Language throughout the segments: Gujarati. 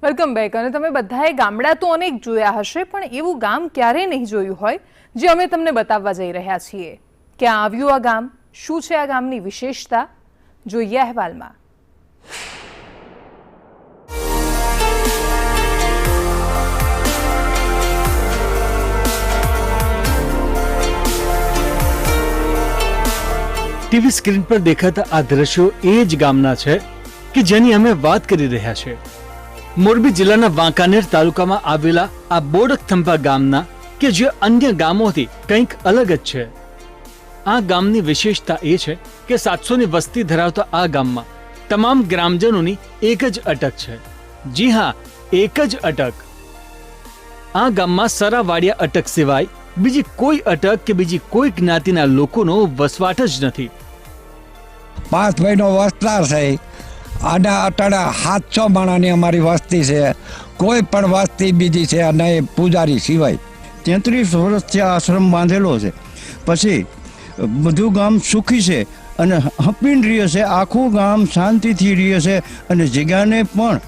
Welcome back. અને તમે બધાએ ગામડા તો અનેક જોયા હશે, પણ એવું ગામ ક્યારેય નહીં જોયું હોય જે અમે તમને બતાવવા જઈ રહ્યા છીએ। ક્યાં આવ્યું આ ગામ, શું છે આ ગામની વિશેષતા, જોઈએ અહેવાલમાં। ટીવી સ્ક્રીન પર દેખાતા આ દ્રશ્યો એ જ ગામના છે કે જેની અમે વાત કરી રહ્યા છે। મોરબી જિલ્લાના વાંકાનેર તાલુકામાં આવેલા આ બોડકથંભા ગામના કે જે અન્ય ગામોથી કંઈક અલગ જ છે। આ ગામની વિશેષતા એ છે કે 700ની વસ્તી ધરાવતા આ ગામમાં તમામ ગ્રામજનોની એક જ અટક છે। જી હા, એક જ અટક। આ ગામમાં સરાવાડિયા અટક સિવાય બીજી કોઈ અટક કે બીજી કોઈ જ્ઞાતિના લોકોનો વસવાટ જ નથી। 5 ભાઈનો વસ્તાર છે। આના અટાડા 700 માણાની અમારી વસ્તી છે। કોઈ પણ વસ્તી બીજી છે નહીં, પૂજારી સિવાય। 33 વર્ષથી આશ્રમ બાંધેલો છે। પછી બધું ગામ સુખી છે અને હપીને રહે છે। આખું ગામ શાંતિથી રહે છે અને જગ્યાને પણ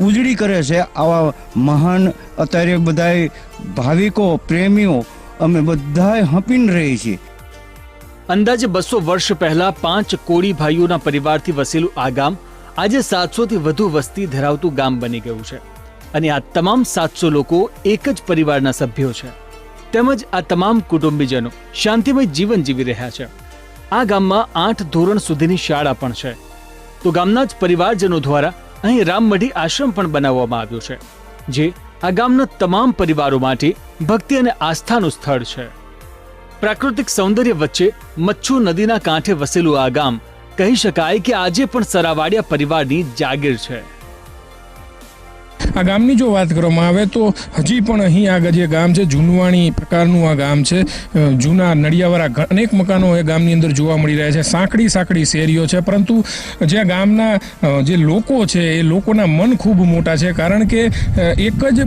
ઉજળી કરે છે। આવા મહાન અત્યારે બધાય ભાવિકો પ્રેમીઓ અમે બધાય હપીને રહીએ છીએ। અંદાજે 200 વર્ષ પહેલા 5 કોળી ભાઈઓના પરિવારથી વસેલું આ ગામ આજે 700થી વધુ વસ્તી ધરાવતું ગામ બની ગયું છે। અને આ તમામ 700 લોકો એક જ પરિવારના સભ્યો છે, તેમજ આ તમામ કુટુંબીજનો શાંતિમય જીવન જીવી રહ્યા છે। આ ગામમાં 8 ધોરણ સુધીની શાળા પણ છે। તો ગામના જ પરિવારજનો દ્વારા અહીં રામમઢી આશ્રમ પણ બનાવવામાં આવ્યો છે, જે આ ગામના તમામ પરિવારો માટે ભક્તિ અને આસ્થાનું સ્થળ છે। પ્રાકૃતિક સૌંદર્ય વચ્ચે મચ્છુ નદીના કાંઠે વસેલું આ ગામ કહી શકાય કે આજે પણ સરાવાડિયા પરિવારની જાગીર છે। આ ગામની જો વાત કરવામાં આવે તો હજી પણ અહીં આગળ જે ગામ છે જૂનવાણી પ્રકારનું આ ગામ છે। જૂના નડિયાવાળા અનેક મકાનો એ ગામની અંદર જોવા મળી રહ્યા છે। સાંકડી શેરીઓ છે, પરંતુ જે ગામના જે લોકો છે એ લોકોના મન ખૂબ મોટા છે, કારણ કે એક જ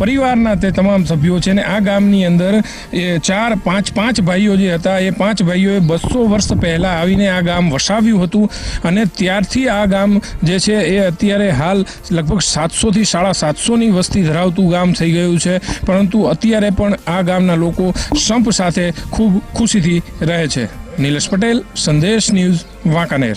પરિવારના તે તમામ સભ્યો છે। ને આ ગામની અંદર એ 4-5 ભાઈઓ જે હતા એ 5 ભાઈઓએ 200 વર્ષ પહેલાં આવીને આ ગામ વસાવ્યું હતું અને ત્યારથી આ ગામ જે છે એ અત્યારે હાલ લગભગ 700થી 750ની વસ્તી ધરાવતું ગામ થઈ ગયું છે, પરંતુ અત્યારે પણ આ ગામના લોકો સંપ સાથે ખૂબ ખુશીથી રહે છે। નિલેશ પટેલ, સંદેશ ન્યૂઝ, વાંકાનેર।